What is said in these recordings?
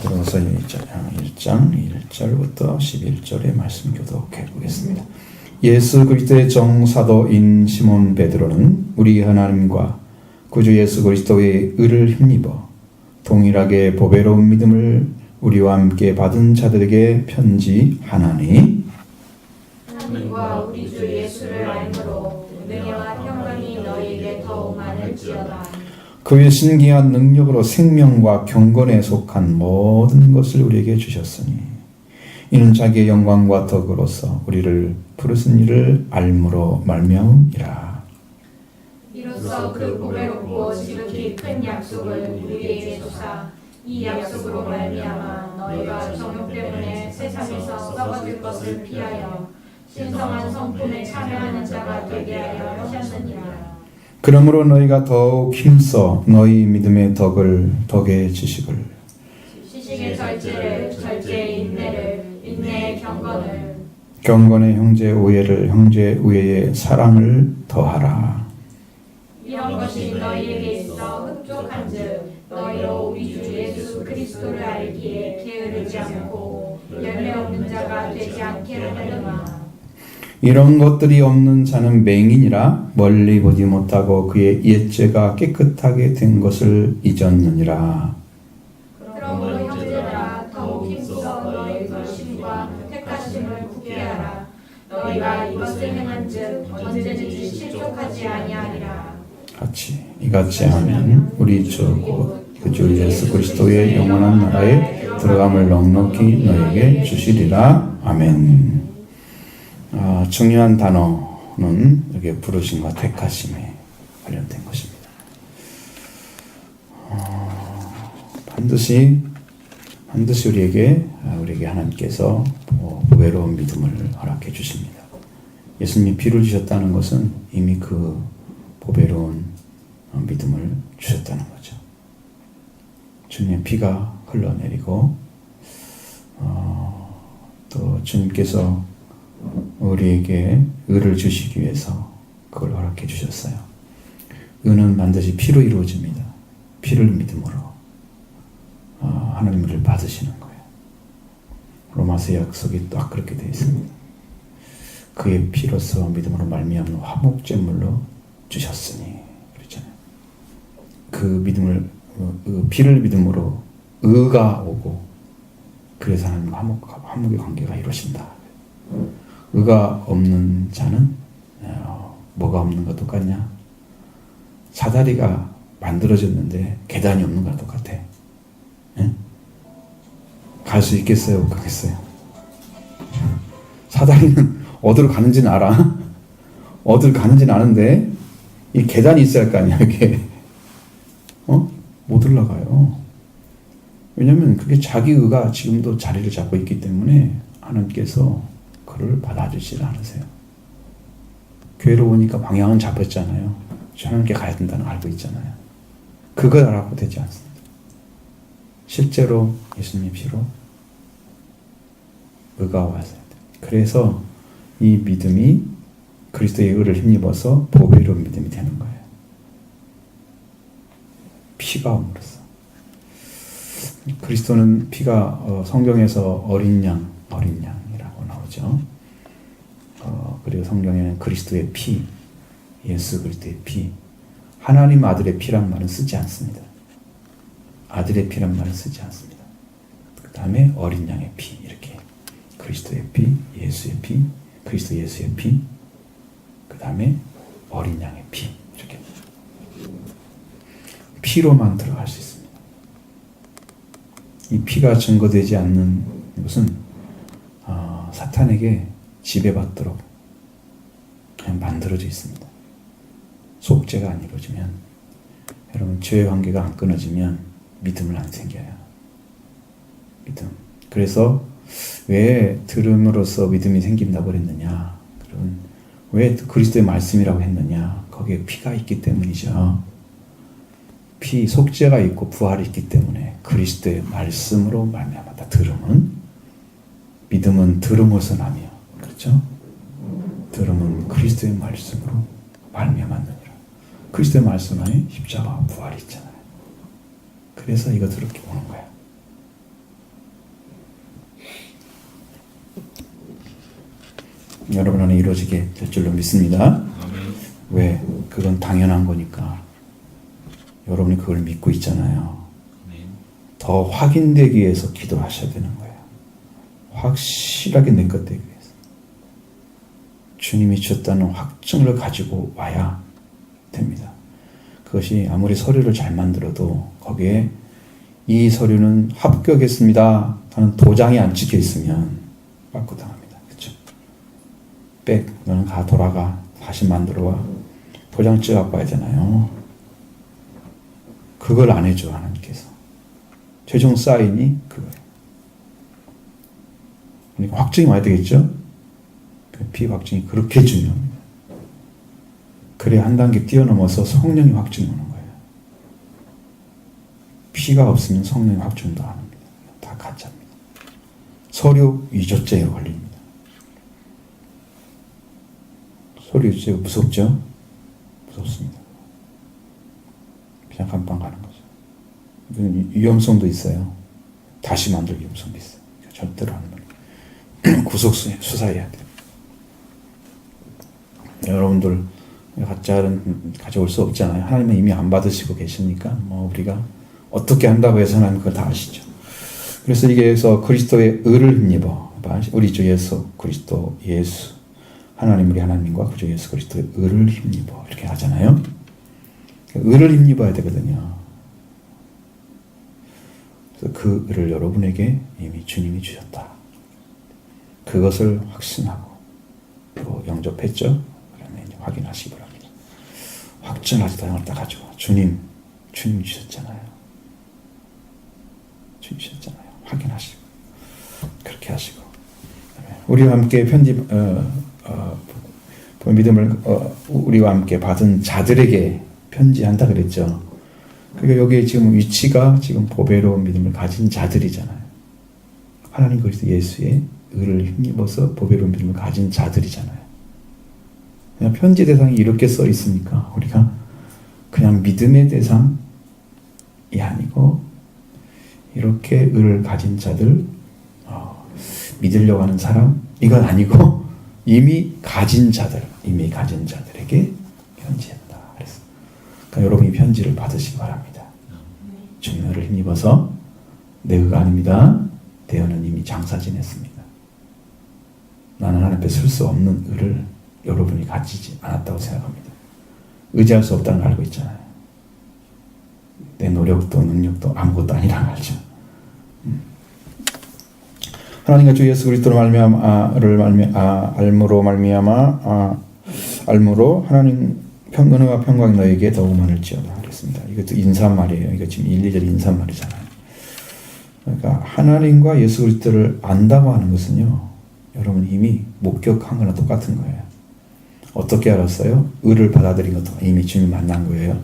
들어서 1장 1절부터 11절의 말씀 교독해 보겠습니다. 예수 그리스도의 정사도인 시몬 베드로는 우리 하나님과 구주 예수 그리스도의 의를 힘입어 동일하게 보배로운 믿음을 우리와 함께 받은 자들에게 편지하나니, 하나님과 우리 주 예수를 알므로 은혜와 평강이 너희에게 더욱 많을지어다. 그의 신기한 능력으로 생명과 경건에 속한 모든 것을 우리에게 주셨으니 이는 자기의 영광과 덕으로서 우리를 부르신 이를 알므로 말미암음이라. 이로써 그 보배롭고 지극히 큰 약속을 우리에게 주사 이 약속으로 말미암아 너희가 정욕 때문에 세상에서 썩어질 것을 피하여 신성한 성품에 참여하는 자가 되게 하려 하셨느니라. 그러므로 너희가 더욱 힘써 너희 믿음의 덕의 지식을, 지식의 절제를, 절제의 인내를, 인내의 경건을, 경건의 형제 우애를, 형제 우애의 사랑을 더하라. 이런 것이 너희에게 있어 흡족한즉 너희로 우리 주 예수 그리스도를 알기에 게으르지 않고 열매 없는 자가 되지 않게 하려니와. 이런 것들이 없는 자는 맹인이라 멀리 보지 못하고 그의 옛죄가 깨끗하게 된 것을 잊었느니라. 그러므로 형제들아 더욱 힘써 너희 결심과 택하심을 굳게 하라. 너희가 이것을 행한즉 언제든지 실족하지 아니하리라. 같이 이같이 하면 우리 주 주 예수 그리스도의 영원한 나라에 들어감을 넉넉히 너에게 주시리라. 아멘. 중요한 단어는 여기 부르심과 택하심에 관련된 것입니다. 반드시 우리에게 하나님께서 보배로운 믿음을 허락해 주십니다. 예수님이 피를 주셨다는 것은 이미 그 보배로운 믿음을 주셨다는 거죠. 주님의 피가 흘러내리고 또 주님께서 우리에게 의를 주시기 위해서 그걸 허락해 주셨어요. 의는 반드시 피로 이루어집니다. 피를 믿음으로 하나님을 받으시는 거예요. 로마서 약속이 딱 그렇게 되어 있습니다. 그의 피로서 믿음으로 말미암는 화목제물로 주셨으니 그랬잖아요. 그 믿음을 피를 믿음으로 의가 오고 그래서 하나님과 화목의 관계가 이루어진다. 의가 없는 자는 뭐가 없는 것 똑같냐? 사다리가 만들어졌는데 계단이 없는 것 똑같아. 갈 수 있겠어요? 못 가겠어요? 사다리는 어디로 가는지는 알아. 어디로 가는지는 아는데 이 계단이 있어야 할 거 아니야. 이게 못 올라가요. 왜냐하면 그게 자기 의가 지금도 자리를 잡고 있기 때문에 하나님께서 그를 받아주지 않으세요. 교회로 오니까 방향은 잡혔잖아요. 하나님께 가야 된다는 걸 알고 있잖아요. 그걸 알아도 되지 않습니다. 실제로 예수님의 피로 의가 와야 돼요. 그래서 이 믿음이 그리스도의 의를 힘입어서 보배로운 믿음이 되는 거예요. 피가 옴으로써. 그리스도는 피가 성경에서 어린 양이라고 나오죠. 그리고 성경에는 그리스도의 피, 예수 그리스도의 피, 하나님 아들의 피란 말은 쓰지 않습니다. 아들의 피란 말은 쓰지 않습니다. 그 다음에 어린 양의 피, 이렇게 그리스도의 피, 예수의 피, 그리스도 예수의 피, 그 다음에 어린 양의 피, 이렇게 피로만 들어갈 수 있습니다. 이 피가 증거되지 않는 것은 사탄에게 지배받도록 그냥 만들어져 있습니다. 속죄가 안 이루어지면, 여러분 죄의 관계가 안 끊어지면 믿음을 안 생겨요. 믿음. 그래서 왜 들음으로써 믿음이 생긴다고 그랬느냐? 여러분 왜 그리스도의 말씀이라고 했느냐? 거기에 피가 있기 때문이죠. 피, 속죄가 있고 부활이 있기 때문에 그리스도의 말씀으로 말미암았다. 들음은, 믿음은 들음으로서 나며, 그렇죠? 들음은 그리스도의 말씀으로 말미암았느니라. 그리스도의 말씀 안에 십자가 부활이 있잖아요. 그래서 이거 들었게 오는 거야. 여러분 안에 이루어지게 될 줄로 믿습니다. 아멘. 왜? 그건 당연한 거니까. 여러분이 그걸 믿고 있잖아요. 아멘. 더 확인되기 위해서 기도하셔야 되는 거예요. 확실하게 내것되기 위해서. 주님이 주셨다는 확증을 가지고 와야 됩니다. 그것이 아무리 서류를 잘 만들어도 거기에 이 서류는 합격했습니다 하는 도장이 안 찍혀 있으면 빠꾸당합니다. 그렇죠? 너는 가 돌아가 다시 만들어 와. 도장 찍어 봐야 되잖아요. 그걸 안 해줘 하나님께서. 최종 사인이 그거예요. 그러니까 확증이 와야 되겠죠? 비확증이 그렇게 중요합니다. 그래야 한 단계 뛰어넘어서 성령이 확증이 오는 거예요. 피가 없으면 성령이 확증도 안 합니다. 다 가짜입니다. 서류 위조죄에 걸립니다. 서류 위조죄가 무섭죠? 무섭습니다. 그냥 감방 가는 거죠. 위험성도 있어요. 다시 만들 위험성도 있어요. 절대로 안 돼요. 구속 수사해야 돼요. 여러분들 가짜는 가져올 수 없잖아요. 하나님은 이미 안 받으시고 계시니까 우리가 어떻게 한다고 해서 하나님 그걸 다 아시죠. 그래서 이게서 그리스도의 의를 힘입어 우리 주 예수 그리스도 예수 하나님 우리 하나님과 그주 예수 그리스도의 의를 힘입어 이렇게 하잖아요. 의를 힘입어야 되거든요. 그래서 그 의를 여러분에게 이미 주님이 주셨다. 그것을 확신하고 또 영접했죠. 그러면 이제 확인하시기 바랍니다. 확증하지도 않았다 가지고 주님이 주셨잖아요. 주님 주셨잖아요. 확인하시고 그렇게 하시고 우리와 함께 믿음을 우리와 함께 받은 자들에게 편지한다 그랬죠. 그러니까 여기에 지금 위치가 지금 보배로운 믿음을 가진 자들이잖아요. 하나님 그리스도 예수의 의를 힘입어서 보배로운 믿음을 가진 자들이잖아요. 그냥 편지 대상이 이렇게 써 있으니까 우리가 그냥 믿음의 대상이 아니고 이렇게 의를 가진 자들, 믿으려고 하는 사람 이건 아니고 이미 가진 자들에게 편지했다. 그래서 그러니까 여러분이 편지를 받으시기 바랍니다. 주님의 의를 힘입어서 내 의가 아닙니다. 대언은 이미 장사 지냈습니다. 나는 하나님 앞에 설 수 없는 의를 여러분이 가지지 않았다고 생각합니다. 의지할 수 없다는 걸 알고 있잖아요. 내 노력도 능력도 아무것도 아니라는 걸 알죠. 하나님과 주 예수 그리스도로 알므로 하나님 은혜와 평강이 너에게 더욱 많을지어다 그랬습니다. 이것도 인사말이에요. 이거 지금 1, 2절 인사말이잖아요. 그러니까 하나님과 예수 그리스도를 안다고 하는 것은요. 여러분 이미 목격한 거나 똑같은 거예요. 어떻게 알았어요? 의를 받아들인 것도 이미 주님 만난 거예요.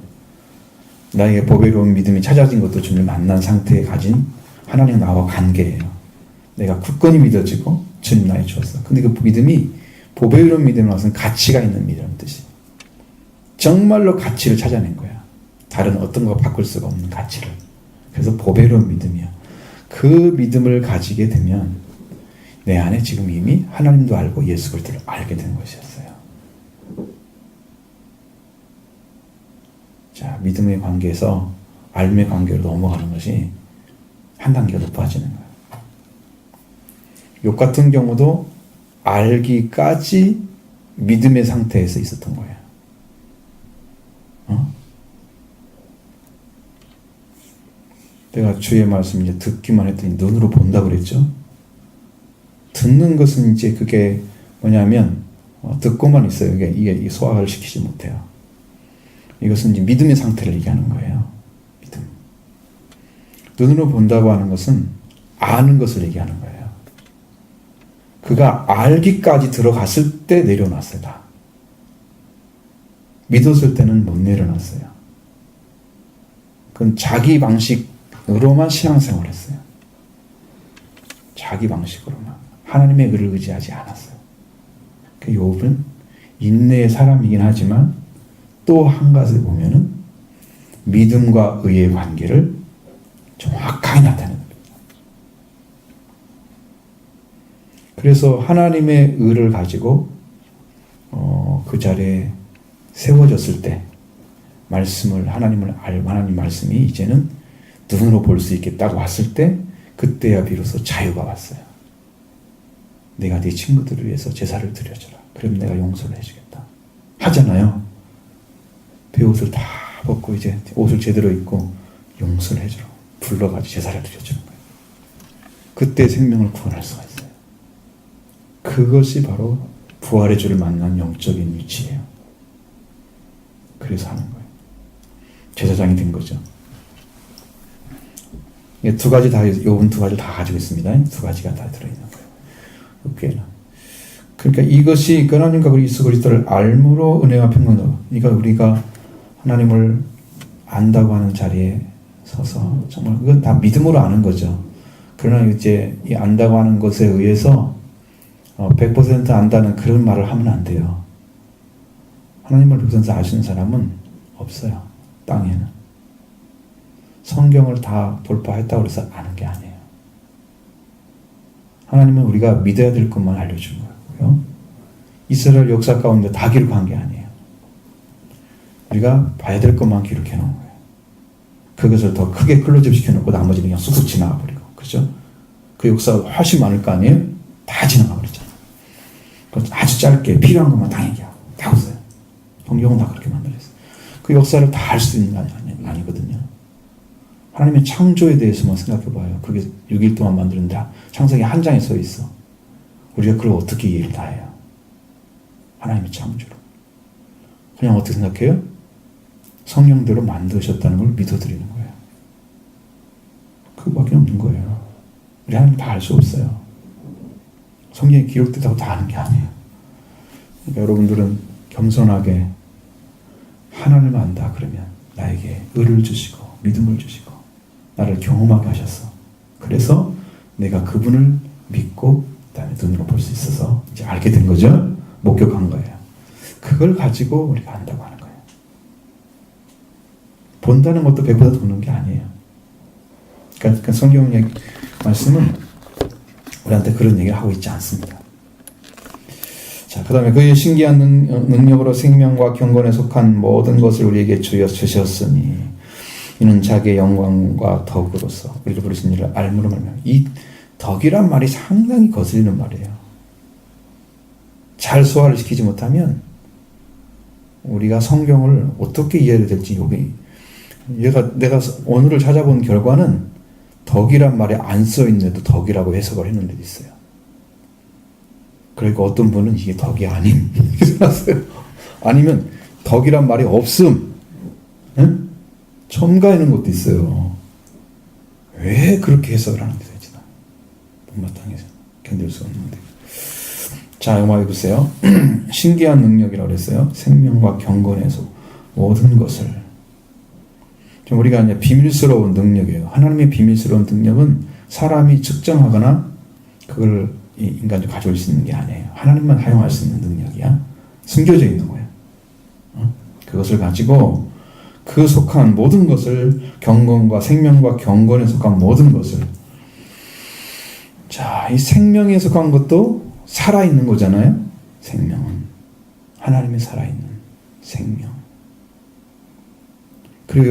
나에게 보배로운 믿음이 찾아진 것도 주님 만난 상태에 가진 하나님 나와 관계예요. 내가 굳건히 믿어지고 주님 나에 주었어. 근데 그 믿음이 보배로운 믿음이 와서는 가치가 있는 믿음이라는 뜻이. 정말로 가치를 찾아낸 거야. 다른 어떤 거 바꿀 수가 없는 가치를. 그래서 보배로운 믿음이야. 그 믿음을 가지게 되면 내 안에 지금 이미 하나님도 알고 예수 그리스도를 알게 된 것이었어요. 자, 믿음의 관계에서 알림의 관계로 넘어가는 것이 한 단계가 높아지는 거예요. 욥 같은 경우도 알기까지 믿음의 상태에서 있었던 거예요. 내가 주의 말씀 이제 듣기만 했더니 눈으로 본다 그랬죠. 듣는 것은 이제 그게 뭐냐면 듣고만 있어요. 이게 소화를 시키지 못해요. 이것은 이제 믿음의 상태를 얘기하는 거예요. 믿음. 눈으로 본다고 하는 것은 아는 것을 얘기하는 거예요. 그가 알기까지 들어갔을 때 내려놨어요. 다. 믿었을 때는 못 내려놨어요. 그건 자기 방식으로만 신앙생활을 했어요. 자기 방식으로만. 하나님의 의를 의지하지 않았어요. 그 욥은 인내의 사람이긴 하지만 또 한 가지 보면은 믿음과 의의 관계를 정확하게 나타내는 겁니다. 그래서 하나님의 의를 가지고 그 자리에 세워졌을 때 하나님 말씀이 이제는 눈으로 볼 수 있게 딱 왔을 때 그때야 비로소 자유가 왔어요. 내가 네 친구들을 위해서 제사를 드려줘라. 그럼 내가 용서를 해주겠다. 하잖아요. 베옷을 다 벗고 이제 옷을 제대로 입고 용서를 해주라. 불러가지고 제사를 드려주는 거예요. 그때 생명을 구원할 수가 있어요. 그것이 바로 부활의 주를 만난 영적인 위치예요. 그래서 하는 거예요. 제사장이 된 거죠. 두 가지 다, 요번 두 가지 다 가지고 있습니다. 두 가지가 다 들어있는 거예요. 그러니까 이것이 하나님과 예수 그리스도를 알므로 은혜와 평강으로, 그러니까 우리가 하나님을 안다고 하는 자리에 서서 정말 그건 다 믿음으로 아는 거죠. 그러나 이제 이 안다고 하는 것에 의해서 100% 안다는 그런 말을 하면 안 돼요. 하나님을 100% 아시는 사람은 없어요. 땅에는. 성경을 다 돌파했다고 해서 아는 게 아니에요. 하나님은 우리가 믿어야 될 것만 알려준 거고요. 이스라엘 역사 가운데 다 기록한 게 아니에요. 우리가 봐야 될 것만 기록해 놓은 거예요. 그것을 더 크게 클로즈업 시켜놓고 나머지는 그냥 쑥쑥 지나가 버리고, 그렇죠? 그 역사가 훨씬 많을 거 아니에요? 다 지나가 버리잖아요. 아주 짧게 필요한 것만 다 얘기하고 다 없어요. 성경은 다 그렇게 만들었어요. 그 역사를 다 할 수 있는 게 아니거든요. 하나님의 창조에 대해서만 생각해봐요. 그게 6일 동안 만드는데 창세기 한 장에 써 있어. 우리가 그걸 어떻게 이해를 다 해요? 하나님의 창조로. 그냥 어떻게 생각해요? 성령대로 만드셨다는 걸 믿어드리는 거예요. 그거밖에 없는 거예요. 우리 하나님 다 알 수 없어요. 성경에 기록되다고 다 아는 게 아니에요. 그러니까 여러분들은 겸손하게 하나님을 안다 그러면 나에게 의를 주시고 믿음을 주시고 나를 경험하게 하셨어. 그래서 내가 그분을 믿고 그다음에 눈으로 볼 수 있어서 이제 알게 된 거죠. 목격한 거예요. 그걸 가지고 우리가 안다고 하는 거예요. 본다는 것도 100% 보는 게 아니에요. 그러니까 성경 말씀은 우리한테 그런 얘기를 하고 있지 않습니다. 자, 그 다음에 그의 신기한 능력으로 생명과 경건에 속한 모든 것을 우리에게 주셨으니 이는 자기의 영광과 덕으로서 우리를 부르신 이를 알므로 말미암아. 이 덕이란 말이 상당히 거슬리는 말이에요. 잘 소화를 시키지 못하면 우리가 성경을 어떻게 이해해야 될지 내가 오늘을 찾아본 결과는 덕이란 말이 안 써있는데도 덕이라고 해석을 했는 데도 있어요. 그러니까 어떤 분은 이게 덕이 아님 이렇게 써놨어요. 아니면 덕이란 말이 없음, 응? 첨가하는 것도 있어요. 왜 그렇게 해석을 하는지 되지나 못마땅해서 견딜 수 없는데. 자, 음악 해보세요. 신기한 능력이라고 그랬어요. 생명과 경건에서 모든 것을. 좀 우리가 이제 비밀스러운 능력이에요. 하나님의 비밀스러운 능력은 사람이 측정하거나 그걸 인간이 가져올 수 있는 게 아니에요. 하나님만 사용할 수 있는 능력이야. 숨겨져 있는 거예요. 그것을 가지고 그 속한 모든 것을 경건과 생명과 경건에 속한 모든 것을. 자, 이 생명에 속한 것도 살아있는 거잖아요. 생명은 하나님이 살아있는 생명. 그리고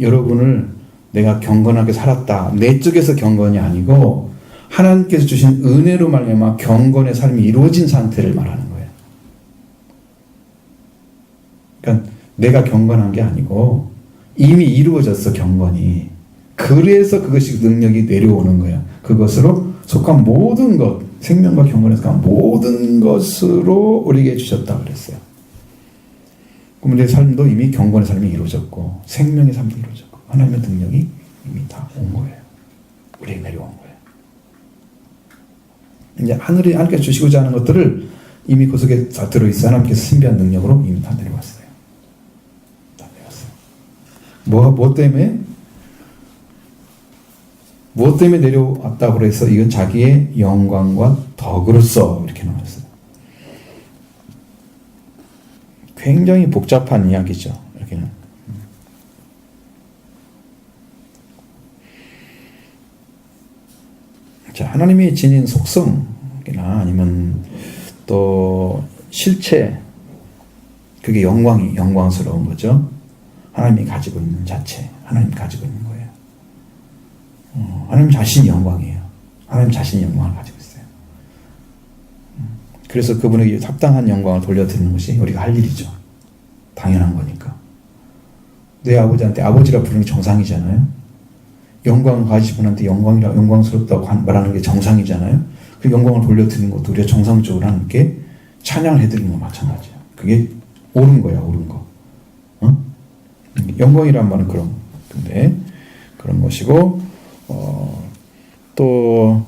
여러분을 내가 경건하게 살았다. 내 쪽에서 경건이 아니고 하나님께서 주신 은혜로 말미암아 경건의 삶이 이루어진 상태를 말하는 거예요. 그러니까 내가 경건한 게 아니고 이미 이루어졌어, 경건이. 그래서 그것이 능력이 내려오는 거야. 그것으로 속한 모든 것, 생명과 경건에 속한 모든 것으로 우리에게 주셨다 그랬어요. 그럼 우리의 삶도 이미 경건의 삶이 이루어졌고 생명의 삶도 이루어졌고 하나님의 능력이 이미 다 온 거예요. 우리에게 내려온 거예요. 이제 하나님께서 주시고자 하는 것들을 이미 그 속에 다 들어있어. 하나님께서 신비한 능력으로 이미 다 내려왔어요. 다 내려왔어요. 무엇 때문에 내려왔다고 해서 이건 자기의 영광과 덕으로서 이렇게 나왔어요. 굉장히 복잡한 이야기죠. 여기는. 자, 하나님이 지닌 속성이나 아니면 또 실체, 그게 영광스러운 거죠. 하나님이 가지고 있는 자체, 하나님이 가지고 있는 거예요. 하나님 자신이 영광이에요. 하나님 자신이 영광을 가지고 있어요. 그래서 그분에게 합당한 영광을 돌려드리는 것이 우리가 할 일이죠. 당연한 거니까. 내 아버지한테 아버지라 부르는 게 정상이잖아요. 영광을 가지신 분한테 영광스럽다고 말하는 게 정상이잖아요. 그 영광을 돌려드리는 것도 우리가 정상적으로 하는 게 찬양을 해드리는 거 마찬가지예요. 그게 옳은 거야, 옳은 거. 영광이란 말은 그런 것이고, 또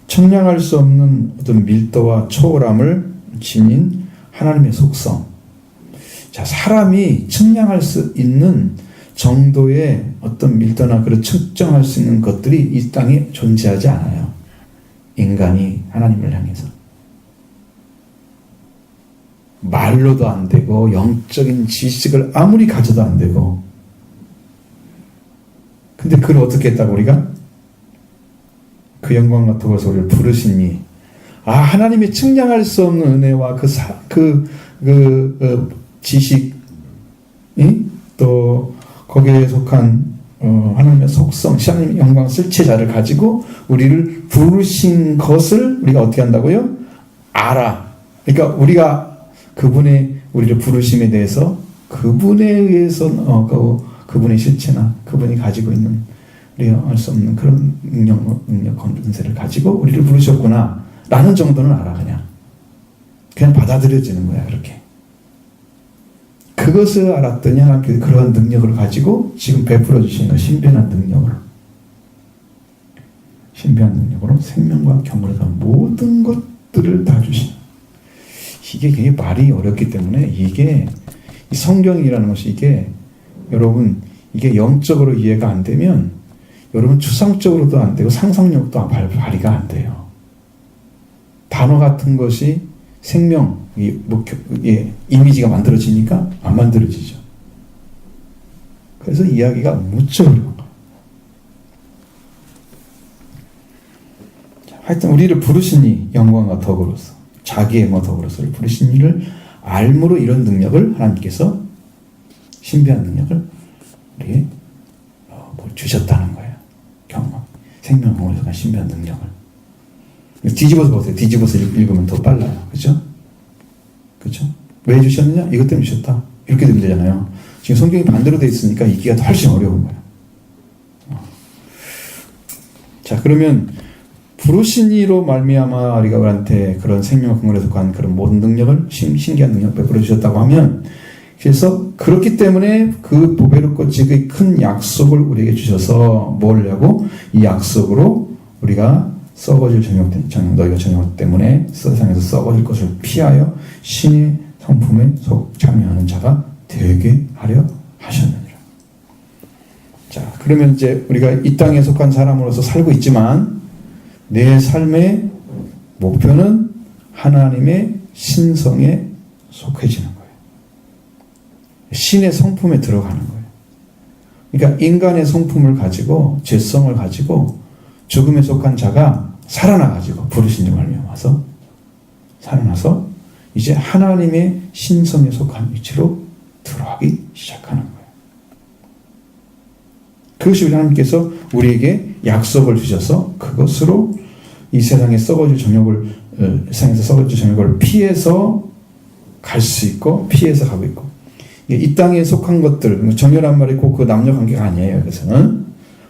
청량할 수 없는 어떤 밀도와 초월함을 지닌 하나님의 속성. 자, 사람이 측량할 수 있는 정도의 어떤 밀도나 그런 측정할 수 있는 것들이 이 땅에 존재하지 않아요. 인간이 하나님을 향해서. 말로도 안 되고 영적인 지식을 아무리 가져도 안 되고. 근데 그걸 어떻게 했다고 우리가? 그 영광 같아서 우리를 부르시니 하나님이 측량할 수 없는 은혜와 지식이 또 거기에 속한 하나님의 속성, 하나님의 영광 실체자를 가지고 우리를 부르신 것을 우리가 어떻게 한다고요? 알아. 그러니까 우리가 그분의 우리를 부르심에 대해서 그분에 의해서 그분의 실체나 그분이 가지고 있는 우리가 알 수 없는 그런 능력, 권세를 가지고 우리를 부르셨구나 라는 정도는 알아. 그냥 받아들여지는 거야. 그렇게. 그것을 알았더니 하나님께서 그러한 능력을 가지고 지금 베풀어 주신 것, 신비한 능력으로 생명과 경건에서 모든 것들을 다 주신. 이게 굉장히 말이 어렵기 때문에 이게 성경이라는 것이 여러분 이게 영적으로 이해가 안 되면 여러분 추상적으로도 안 되고 상상력도 발휘가 안 돼요. 단어 같은 것이 생명, 이미지가 만들어지니까 안 만들어지죠. 그래서 이야기가 무척 어려운 거예요. 하여튼 우리를 부르시니 영광과 덕으로서 자기의 덕으로서를 부르신 이를 알므로 이런 능력을 하나님께서 신비한 능력을 우리에게 주셨다는 거예요. 생명으로 간 신비한 능력을. 뒤집어서 보세요. 뒤집어서 읽으면 더 빨라요. 그죠? 왜 주셨느냐? 이것 때문에 주셨다. 이렇게 되면 되잖아요. 지금 성경이 반대로 되어 있으니까 읽기가 훨씬 어려운 거예요. 자, 그러면 부르신 이로 말미암아 우리가 우리한테 그런 생명과 근원에 속한 그런 모든 능력을 신기한 능력 베풀어 주셨다고 하면, 그래서 그렇기 때문에 그 보배롭고 지극히 큰 약속을 우리에게 주셔서 뭘 하려고? 이 약속으로 우리가 썩어질 너희가 정욕 때문에 세상에서 썩어질 것을 피하여 신의 성품에 참여하는 자가 되게 하려 하셨느니라. 자, 그러면 이제 우리가 이 땅에 속한 사람으로서 살고 있지만 내 삶의 목표는 하나님의 신성에 속해지는 거예요. 신의 성품에 들어가는 거예요. 그러니까 인간의 성품을 가지고 죄성을 가지고 죽음에 속한 자가 살아나가지고 부르신 이 말미암아서 살아나서 이제 하나님의 신성에 속한 위치로 들어가기 시작하는 거예요. 그것이 하나님께서 우리에게 약속을 주셔서 그것으로 이 세상에 썩어질 정욕을 피해서 갈 수 있고 피해서 가고 있고, 이 땅에 속한 것들, 정욕란 말이 꼭 그 남녀 관계가 아니에요. 그래서는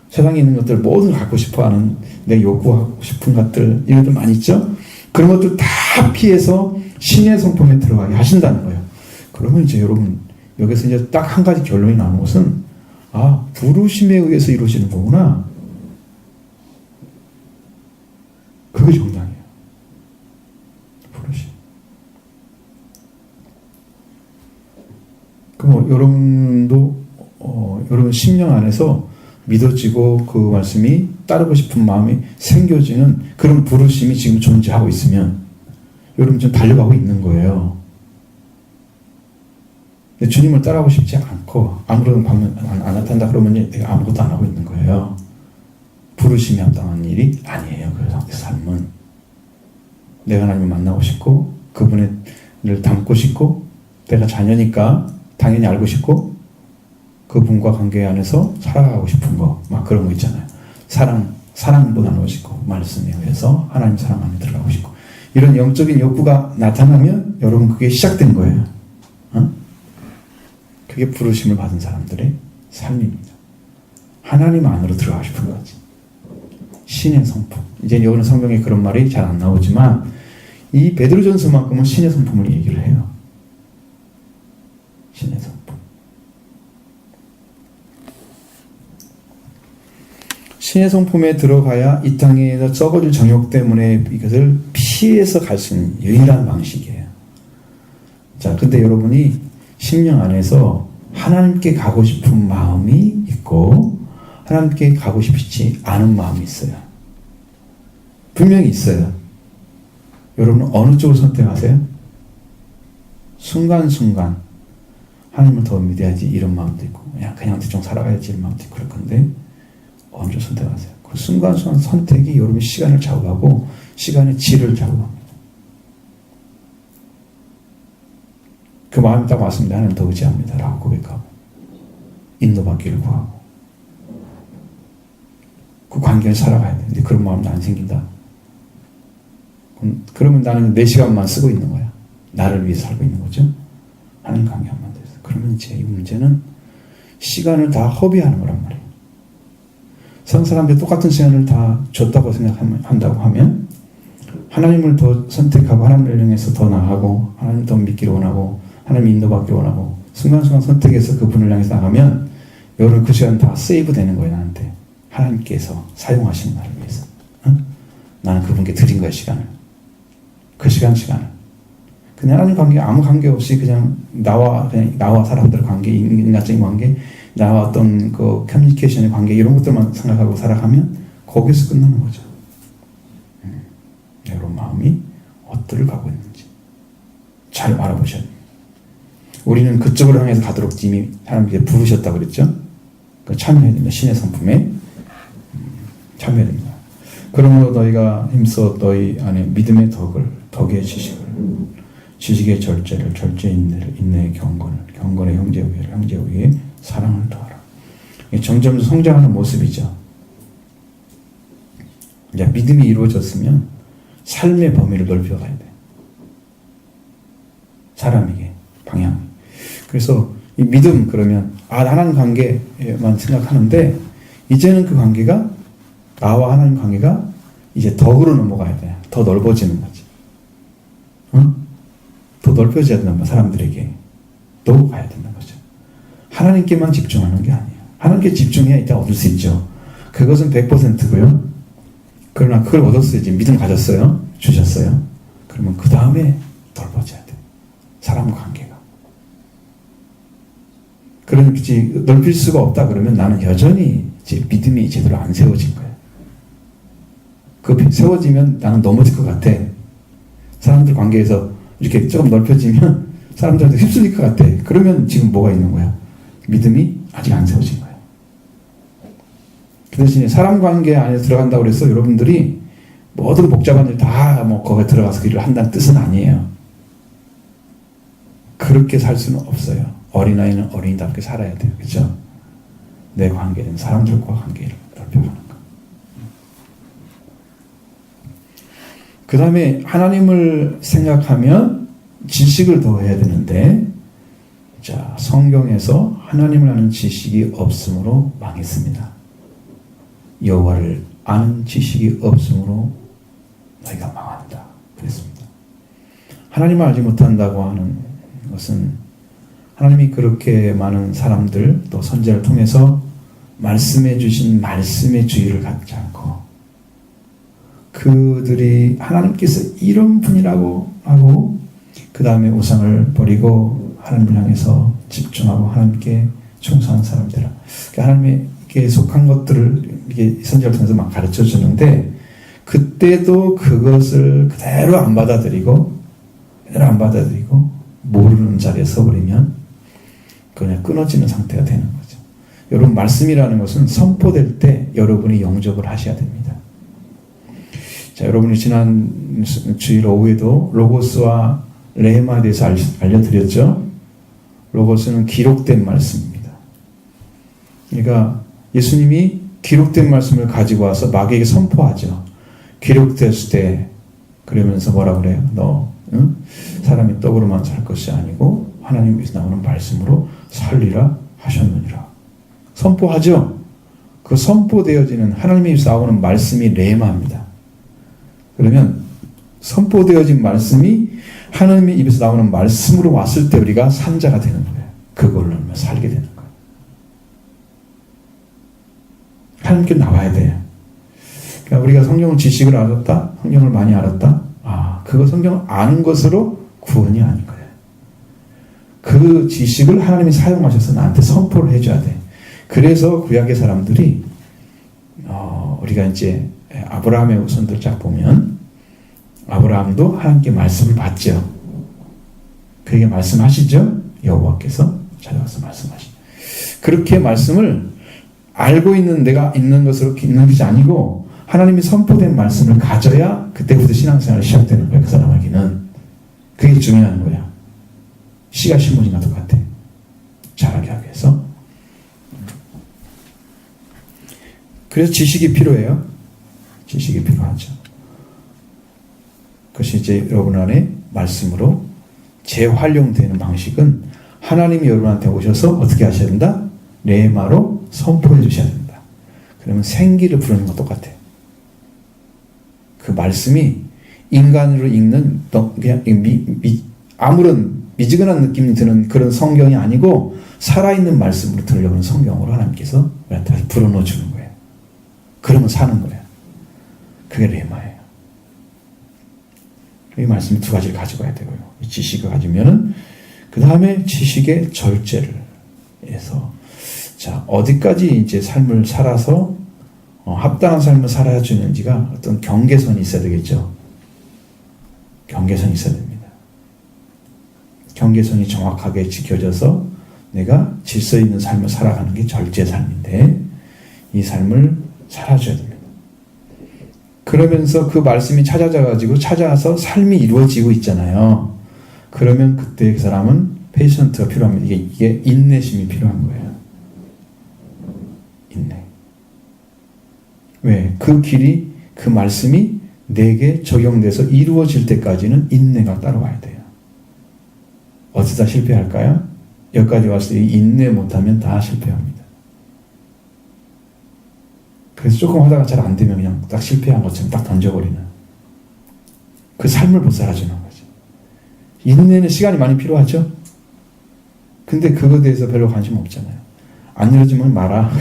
세상에 있는 것들 모든 걸 갖고 싶어하는, 내 요구하고 싶은 것들, 이런 것들 많이 있죠. 그런 것들 다 피해서 신의 성품에 들어가게 하신다는 거예요. 그러면 이제 여러분 여기서 이제 딱 한 가지 결론이 나오는 것은, 부르심에 의해서 이루어지는 거구나. 그게 정당이에요. 부르심. 그럼 여러분도 여러분 심령 안에서 믿어지고 그 말씀이 따르고 싶은 마음이 생겨지는 그런 부르심이 지금 존재하고 있으면 여러분 지금 달려가고 있는 거예요. 주님을 따라가고 싶지 않고 아무런 방면 안 나타난다 그러면 내가 아무것도 안 하고 있는 거예요. 부르심이 합당한 일이 아니에요. 그래서 삶은 내가 하나님을 만나고 싶고 그분을 닮고 싶고 내가 자녀니까 당연히 알고 싶고 그분과 관계 안에서 살아가고 싶은 거, 막 그런 거 있잖아요. 사랑도 나누고 싶고 말씀에 의해서 하나님 사랑 안에 들어가고 싶고 이런 영적인 욕구가 나타나면 여러분 그게 시작된 거예요. 그게 부르심을 받은 사람들의 삶입니다. 하나님 안으로 들어가고 싶은 거지. 신의 성품. 이제 여기는 성경에 그런 말이 잘 안 나오지만 이 베드로전서만큼은 신의 성품을 얘기를 해요. 신의 성품. 신의 성품에 들어가야 이 땅에서 썩어질 정욕 때문에 이것을 피해서 갈 수 있는 유일한 방식이에요. 자, 근데 여러분이 심령 안에서 하나님께 가고 싶은 마음이 있고 하나님께 가고 싶지 않은 마음이 있어요. 분명히 있어요. 여러분은 어느 쪽을 선택하세요? 순간순간 하나님을 더 믿어야지 이런 마음도 있고 그냥 대충 살아가야지 이런 마음도 있고 그럴 건데 어느 쪽 선택하세요? 그 순간순간 선택이 여러분의 시간을 좌우하고 시간의 질을 좌우합니다. 그 마음이 딱 왔습니다. 하나님 더 의지합니다. 라고 고백하고 인도받기를 구하고 그 관계를 살아가야 돼. 근데 그런 마음도 안 생긴다. 그러면 나는 내 시간만 쓰고 있는 거야. 나를 위해 살고 있는 거죠. 하나님 관계 안 만들어서. 그러면 이제 이 문제는 시간을 다 허비하는 거란 말이에요. 사람들이 똑같은 시간을 다 줬다고 생각한다고 하면 하나님을 더 선택하고 하나님을 향해서 더 나아가고 하나님을 더 믿기를 원하고 하나님 인도받기를 원하고 순간순간 선택해서 그분을 향해서 나가면 여러분 그 시간 다 세이브 되는 거예요. 나한테. 하나님께서 사용하시는 나를 위해서. 나는 그분께 드린 거야 시간을. 그 시간을. 근데 하나님 관계 아무 관계 없이 그냥 나와 사람들 관계, 인간적인 관계, 나와 어떤 그 커뮤니케이션의 관계 이런 것들만 생각하고 살아가면 거기서 끝나는 거죠. 여러분 마음이 어디를 가고 있는지 잘 알아보셔야 됩니다. 우리는 그쪽으로 향해서 가도록 이미 하나님께서 부르셨다고 그랬죠. 참여해야 됩니다. 신의 성품에 참여해야 됩니다. 그러므로 너희가 힘써 너희 안에 믿음의 덕의 지식의 절제를, 절제의 인내를, 인내의 경건의 형제 우애에 사랑을 더하라. 점점 성장하는 모습이죠. 이제 믿음이 이루어졌으면 삶의 범위를 넓혀가야 돼. 사람에게 방향. 그래서 이 믿음 그러면 하나님 관계만 생각하는데 이제는 그 관계가 나와 하나님 관계가 이제 덕으로 넘어가야 돼. 더 넓어지는 거지. 더 넓혀져야 된단 말이야. 사람들에게 또 가야 된다는 거죠. 하나님께만 집중하는 게 아니에요. 하나님께 집중해야 이따 얻을 수 있죠. 그것은 100%고요. 그러나 그걸 얻었어요. 이제 믿음 가졌어요. 주셨어요. 그러면 그 다음에 넓어져야 돼. 사람 관계가. 그렇지 넓힐 수가 없다 그러면 나는 여전히 이제 믿음이 제대로 안 세워진 거예요. 그 세워지면 나는 넘어질 것 같아. 사람들 관계에서 이렇게 조금 넓혀지면 사람들한테 휩쓸릴 것 같아. 그러면 지금 뭐가 있는 거야? 믿음이 아직 안 세워진 거야. 그 대신에 사람 관계 안에 들어간다고 그래서 여러분들이 모든 복잡한 일 다 뭐 거기에 들어가서 그 일을 한다는 뜻은 아니에요. 그렇게 살 수는 없어요. 어린아이는 어린이답게 살아야 돼요. 그렇죠? 내 관계는 사람들과 관계를 넓혀가는 거. 그 다음에 하나님을 생각하면 지식을 더해야 되는데 자, 성경에서 하나님을 아는 지식이 없으므로 망했습니다. 여호와를 아는 지식이 없으므로 너희가 망한다. 그랬습니다. 하나님을 알지 못한다고 하는 것은 하나님이 그렇게 많은 사람들 또 선지자를 통해서 말씀해 주신 말씀의 주의를 갖지 않고 그들이 하나님께서 이런 분이라고 하고 그 다음에 우상을 버리고 하나님을 향해서 집중하고 하나님께 충성한 사람들아. 하나님께 속한 것들을 이게 선지자를 통해서 막 가르쳐 주는데 그때도 그것을 그대로 안 받아들이고 모르는 자리에 서버리면 그냥 끊어지는 상태가 되는 거죠. 여러분 말씀이라는 것은 선포될 때 여러분이 영접을 하셔야 됩니다. 자, 여러분이 지난 주일 오후에도 로고스와 레마에 대해서 알려드렸죠. 로고스는 기록된 말씀입니다. 그러니까 예수님이 기록된 말씀을 가지고 와서 마귀에게 선포하죠. 기록됐을 때 그러면서 뭐라 그래요? 너 사람이 떡으로만 살 것이 아니고 하나님께서 나오는 말씀으로 살리라 하셨느니라. 선포하죠. 그 선포되어지는 하나님께서 나오는 말씀이 레마입니다. 그러면 선포되어진 말씀이 하나님의 입에서 나오는 말씀으로 왔을 때 우리가 산자가 되는 거예요. 그걸로 살게 되는 거예요. 하나님께 나와야 돼요. 그러니까 우리가 성경을 지식을 알았다, 성경을 많이 알았다. 그거 성경을 아는 것으로 구원이 아닌 거예요. 그 지식을 하나님이 사용하셔서 나한테 선포를 해줘야 돼. 그래서 구약의 사람들이 우리가 이제 아브라함의 후손들 쫙 보면 아브라함도 하나님께 말씀을 받죠. 그에게 말씀하시죠. 여호와께서 찾아와서 말씀하시죠. 그렇게 말씀을 알고 있는 내가 있는 것으로 있는 것이 아니고 하나님이 선포된 말씀을 가져야 그때부터 신앙생활이 시작되는 거예요. 그 사람에게는. 그게 중요한 거야. 씨가 신문이나 똑같아. 자라게 하기 위해서. 그래서 지식이 필요해요. 지식이 필요하죠. 그것이 이제 여러분 안에 말씀으로 재활용되는 방식은 하나님이 여러분한테 오셔서 어떻게 하셔야 된다? 레마로 선포해 주셔야 된다. 그러면 생기를 부르는 것 똑같아요. 그 말씀이 인간으로 읽는 그냥 아무런 미지근한 느낌이 드는 그런 성경이 아니고 살아있는 말씀으로 들으려고 하는 성경으로 하나님께서 우리한테 불어넣어 주는 거예요. 그러면 사는 거예요. 그게 레마예요. 이 말씀이 두 가지를 가지고 가야 되고요. 이 지식을 가지면은 그 다음에 지식의 절제를 해서 자 어디까지 이제 삶을 살아서 합당한 삶을 살아야 주는지가 어떤 경계선이 있어야 되겠죠. 경계선이 있어야 됩니다. 경계선이 정확하게 지켜져서 내가 질서 있는 삶을 살아가는 게 절제 삶인데 이 삶을 살아줘야 됩니다. 그러면서 그 말씀이 찾아와서 삶이 이루어지고 있잖아요. 그러면 그때 그 사람은 페이션트가 필요합니다. 이게 인내심이 필요한 거예요. 인내. 왜? 그 길이, 그 말씀이 내게 적용돼서 이루어질 때까지는 인내가 따라와야 돼요. 어디다 실패할까요? 여기까지 와서 인내 못하면 다 실패합니다. 그래서 조금 하다가 잘 안 되면 그냥 딱 실패한 것처럼 딱 던져버리는 그 삶을 못 살아주는 거죠. 인내는 시간이 많이 필요하죠. 근데 그거에 대해서 별로 관심 없잖아요. 안 이루어지면 마라.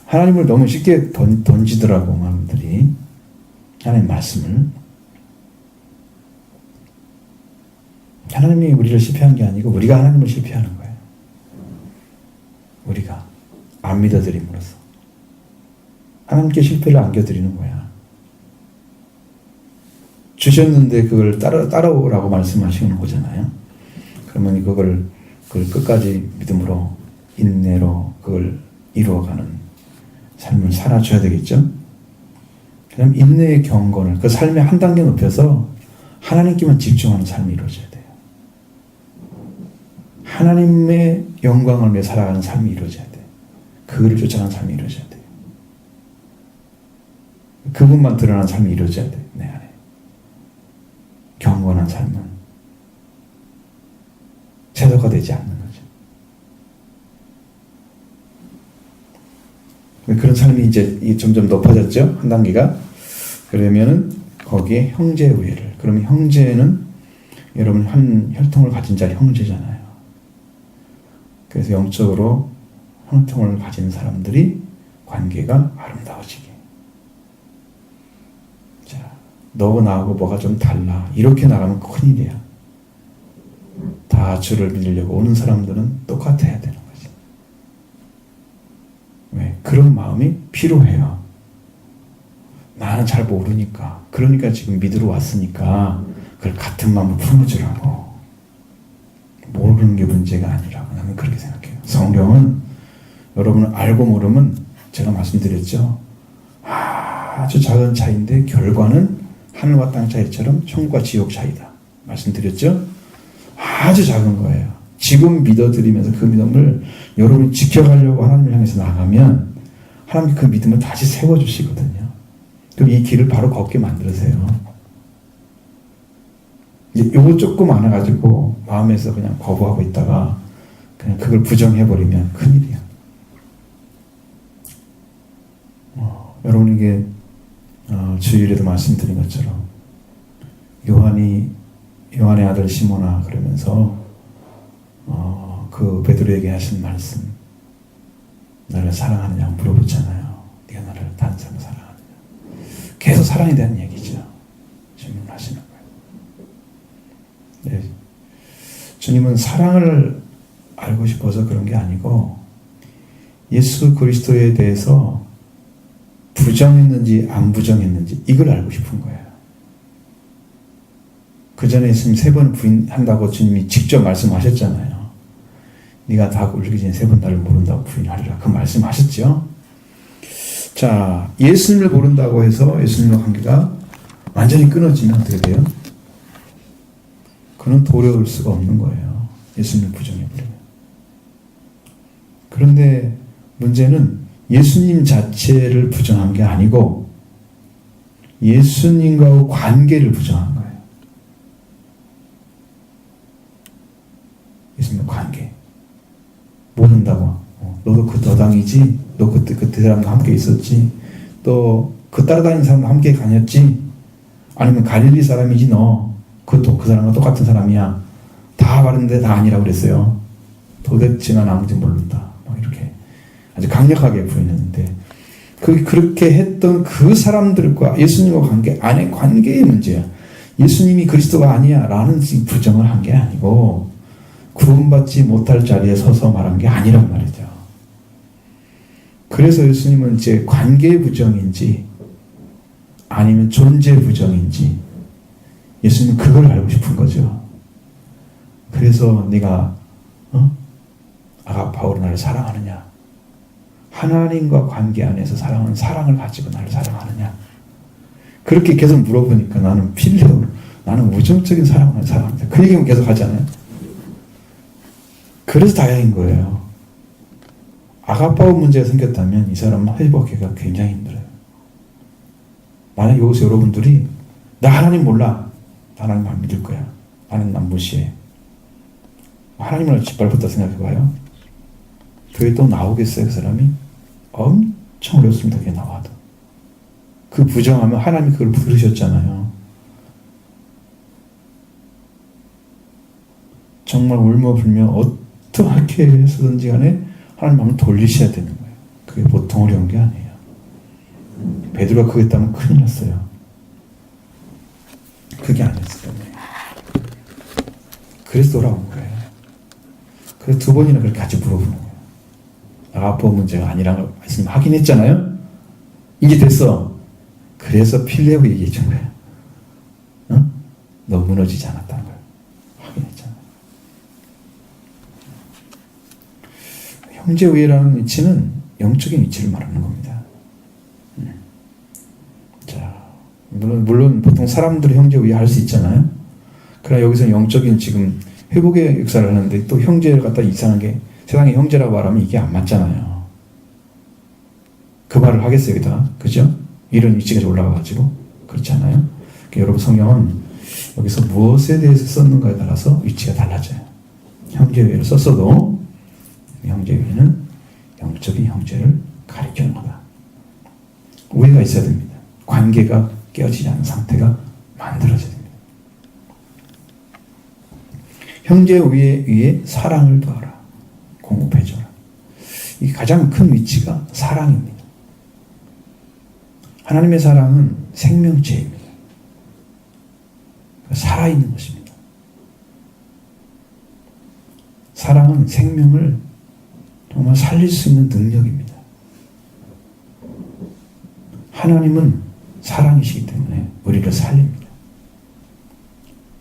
하나님을 너무 쉽게 던지더라고 마음들이. 하나님 말씀을. 하나님이 우리를 실패한 게 아니고 우리가 하나님을 실패하는 거예요. 우리가 안 믿어드림으로써 하나님께 실패를 안겨드리는 거야. 주셨는데 그걸 따라오라고 말씀하시는 거잖아요. 그러면 그걸 끝까지 믿음으로 인내로 그걸 이루어가는 삶을 살아줘야 되겠죠. 그다음 인내의 경건을 그 삶의 한 단계 높여서 하나님께만 집중하는 삶이 이루어져야 돼요. 하나님의 영광을 위해 살아가는 삶이 이루어져야 돼요. 그를 쫓아가는 삶이 이루어져야 돼요. 그분만 드러나는 삶이 이루어져야 돼요. 내 안에. 경건한 삶은 제도가 되지 않는 거죠. 그런 삶이 이제 점점 높아졌죠. 한 단계가. 그러면은 거기에 형제 우애를. 그러면 형제는 여러분 한 혈통을 가진 자 형제잖아요. 그래서 영적으로 혈통을 가진 사람들이 관계가 아름다워지게. 자, 너하고 나하고 뭐가 좀 달라. 이렇게 나가면 큰일이야. 다 주를 믿으려고 오는 사람들은 똑같아야 되는 거지. 왜? 그런 마음이 필요해요. 나는 잘 모르니까. 그러니까 지금 믿으러 왔으니까 그걸 같은 마음으로 풀어주라고. 모르는 게 문제가 아니라고 나는 그렇게 생각해요. 성경은 여러분은 알고 모르면 제가 말씀드렸죠. 아주 작은 차이인데 결과는 하늘과 땅 차이처럼 천국과 지옥 차이다. 말씀드렸죠. 아주 작은 거예요. 지금 믿어드리면서 그 믿음을 여러분이 지켜가려고 하나님을 향해서 나가면 하나님이 그 믿음을 다시 세워주시거든요. 그럼 이 길을 바로 걷게 만들으세요. 이제 요거 조금 안 해가지고 마음에서 그냥 거부하고 있다가 그냥 그걸 부정해버리면 큰일이야. 여러분에게 주일에도 말씀드린 것처럼 요한의 아들 시몬아 그러면서 그 베드로에게 하신 말씀, 나를 사랑하느냐 물어보잖아요. 네가 나를 다른 사람을 사랑하느냐. 계속 사랑에 대한 얘기죠. 질문을 하시는 거예요. 네. 주님은 사랑을 알고 싶어서 그런 게 아니고 예수 그리스도에 대해서 부정했는지 안 부정했는지 이걸 알고 싶은 거예요. 그 전에 예수님 3번 부인한다고 주님이 직접 말씀하셨잖아요. 네가 다 울기 전에 3번 나를 모른다고 부인하리라. 그 말씀하셨죠. 자, 예수님을 모른다고 해서 예수님과 관계가 완전히 끊어지면 어떻게 돼요? 그는 도려올 수가 없는 거예요. 예수님을 부정해버리면. 그런데 문제는 예수님 자체를 부정한 게 아니고 예수님과의 관계를 부정한 거예요. 예수님의 관계. 모른다고. 너도 그 더당이지? 너 그때 그 사람과 함께 있었지? 또 그 따라다니는 사람과 함께 다녔지? 아니면 갈릴리 사람이지 너? 그것도 그 사람과 똑같은 사람이야. 다 말했는데 다 아니라고 그랬어요. 도대체 난 아무지 모른다. 이렇게 아주 강력하게 부인했는데 그렇게 했던 그 사람들과 예수님과 관계 안에 관계의 문제야. 예수님이 그리스도가 아니야 라는 부정을 한 게 아니고 구원받지 못할 자리에 서서 말한 게 아니란 말이죠. 그래서 예수님은 이제 관계 부정인지 아니면 존재 부정인지 예수님은 그걸 알고 싶은 거죠. 그래서 네가 아가파오로 나를 사랑하느냐? 하나님과 관계 안에서 사랑은 사랑을 가지고 나를 사랑하느냐? 그렇게 계속 물어보니까 나는 필요, 나는 우정적인 사랑을 사랑합니다. 그 얘기만 계속 하잖아요. 그래서 다행인 거예요. 아가파오 문제가 생겼다면 이 사람은 회복하기가 굉장히 힘들어요. 만약 여기서 여러분들이 나 하나님 몰라. 하나님 안 믿을 거야. 나는 난 무시해. 하나님을 짓밟았다 생각해봐요. 교회 또 나오겠어요, 그 사람이? 엄청 어렵습니다, 그게 나와도. 그 부정하면 하나님이 그걸 부르셨잖아요. 정말 울며불며 어떻게 해서든지 간에 하나님 마음을 돌리셔야 되는 거예요. 그게 보통 어려운 게 아니에요. 베드로가 그거 했다면 큰일 났어요. 그게 아니었어요. 그래서 돌아온 거예요. 그래서 2번이나 그렇게 같이 물어보는 거예요. 아가포 문제가 아니라는 걸 말씀 확인했잖아요. 이게 됐어. 그래서 필레오 얘기해 준 거예요. 너 무너지지 않았다는 걸 확인했잖아요. 형제 우애라는 위치는 영적인 위치를 말하는 겁니다. 자, 물론 보통 사람들이 형제 우애 할 수 있잖아요. 그러나 여기서 영적인 지금 회복의 역사를 하는데 또 형제를 갖다 이상하게 세상에 형제라고 말하면 이게 안 맞잖아요. 그 말을 하겠어요, 여기다. 그죠? 이런 위치까지 올라가가지고. 그렇지 않아요? 그러니까 여러분 성경은 여기서 무엇에 대해서 썼는가에 따라서 위치가 달라져요. 형제회를 썼어도 형제회는 영적인 형제를 가리키는 거다. 우애가 있어야 됩니다. 관계가 깨어지지 않은 상태가 만들어져야 됩니다. 형제 위에 사랑을 더하라. 공급해줘라. 이게 가장 큰 위치가 사랑입니다. 하나님의 사랑은 생명체입니다. 살아있는 것입니다. 사랑은 생명을 정말 살릴 수 있는 능력입니다. 하나님은 사랑이시기 때문에 우리를 살립니다.